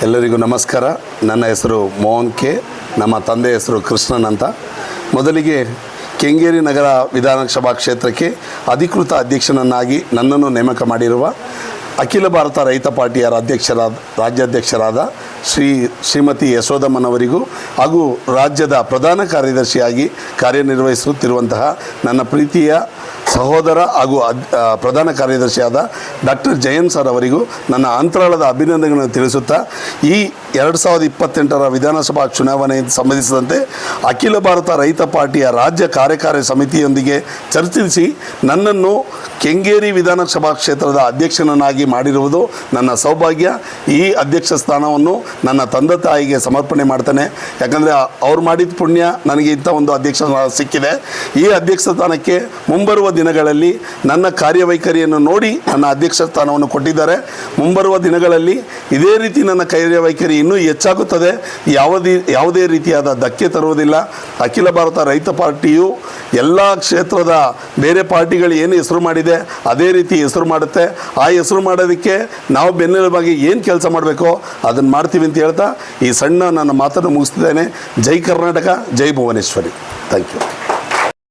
ಎಲ್ಲರಿಗೂ ನಮಸ್ಕಾರ. ನನ್ನ ಹೆಸರು ಮೋಹನ್ ಕೆ. ನಮ್ಮ ತಂದೆ ಹೆಸರು ಕೃಷ್ಣನ್ ಅಂತ. ಮೊದಲಿಗೆ ಕೆಂಗೇರಿ ನಗರ ವಿಧಾನಸಭಾ ಕ್ಷೇತ್ರಕ್ಕೆ ಅಧಿಕೃತ ಅಧ್ಯಕ್ಷನನ್ನಾಗಿ ನನ್ನನ್ನು ನೇಮಕ ಮಾಡಿರುವ ಅಖಿಲ ಭಾರತ ರೈತ ಪಾರ್ಟಿಯ ರಾಜ್ಯಾಧ್ಯಕ್ಷರಾದ ಶ್ರೀಮತಿ ಯಶೋಧಮ್ಮನವರಿಗೂ ಹಾಗೂ ರಾಜ್ಯದ ಪ್ರಧಾನ ಕಾರ್ಯದರ್ಶಿಯಾಗಿ ಕಾರ್ಯನಿರ್ವಹಿಸುತ್ತಿರುವಂತಹ ನನ್ನ ಪ್ರೀತಿಯ ಸಹೋದರ ಹಾಗೂ ಪ್ರಧಾನ ಕಾರ್ಯದರ್ಶಿಯಾದ ಡಾಕ್ಟರ್ ಜಯಂತ್ ಸರ್ ಅವರಿಗೂ ನನ್ನ ಅಂತರಾಳದ ಅಭಿನಂದನೆಗಳನ್ನು ತಿಳಿಸುತ್ತಾ, ಈ 2028ರ ವಿಧಾನಸಭಾ ಚುನಾವಣೆಗೆ ಸಂಬಂಧಿಸಿದಂತೆ ಅಖಿಲ ಭಾರತ ರೈತ ಪಾರ್ಟಿಯ ರಾಜ್ಯ ಕಾರ್ಯಕಾರಿ ಸಮಿತಿಯೊಂದಿಗೆ ಚರ್ಚಿಸಿ ನನ್ನನ್ನು ಕೆಂಗೇರಿ ವಿಧಾನಸಭಾ ಕ್ಷೇತ್ರದ ಅಧ್ಯಕ್ಷನನ್ನಾಗಿ ಮಾಡಿರುವುದು ನನ್ನ ಸೌಭಾಗ್ಯ. ಈ ಅಧ್ಯಕ್ಷ ಸ್ಥಾನವನ್ನು ನನ್ನ ತಂದೆ ತಾಯಿಗೆ ಸಮರ್ಪಣೆ ಮಾಡ್ತೇನೆ. ಯಾಕಂದರೆ ಅವ್ರು ಮಾಡಿದ ಪುಣ್ಯ ನನಗೆ ಇಂಥ ಒಂದು ಅಧ್ಯಕ್ಷ ಸಿಕ್ಕಿದೆ. ಈ ಅಧ್ಯಕ್ಷ ಸ್ಥಾನಕ್ಕೆ ಮುಂಬರುವ ದಿನಗಳಲ್ಲಿ ನನ್ನ ಕಾರ್ಯವೈಖರಿಯನ್ನು ನೋಡಿ ನನ್ನ ಅಧ್ಯಕ್ಷ ಸ್ಥಾನವನ್ನು ಕೊಟ್ಟಿದ್ದಾರೆ. ಮುಂಬರುವ ದಿನಗಳಲ್ಲಿ ಇದೇ ರೀತಿ ನನ್ನ ಕಾರ್ಯವೈಖರಿ ಇನ್ನೂ ಹೆಚ್ಚಾಗುತ್ತದೆ. ಯಾವುದೇ ರೀತಿಯಾದ ಧಕ್ಕೆ ತರುವುದಿಲ್ಲ. ಅಖಿಲ ಭಾರತ ರೈತ ಪಾರ್ಟಿಯು ಎಲ್ಲ ಕ್ಷೇತ್ರದ ಬೇರೆ ಪಾರ್ಟಿಗಳು ಏನು ಹೆಸರು ಮಾಡಿದೆ ಅದೇ ರೀತಿ ಹೆಸರು ಮಾಡುತ್ತೆ. ಆ ಹೆಸರು ಮಾಡೋದಕ್ಕೆ ನಾವು ಬೆನ್ನೆಲುಬಾಗಿ ಏನು ಕೆಲಸ ಮಾಡಬೇಕೋ ಅದನ್ನು ಮಾಡ್ತೀವಿ ಅಂತ ಹೇಳ್ತಾ ಈ ಸಣ್ಣ ನನ್ನ ಮಾತನ್ನು ಮುಗಿಸ್ತಿದ್ದೇನೆ. ಜೈ ಕರ್ನಾಟಕ, ಜೈ ಭುವನೇಶ್ವರಿ. Thank you.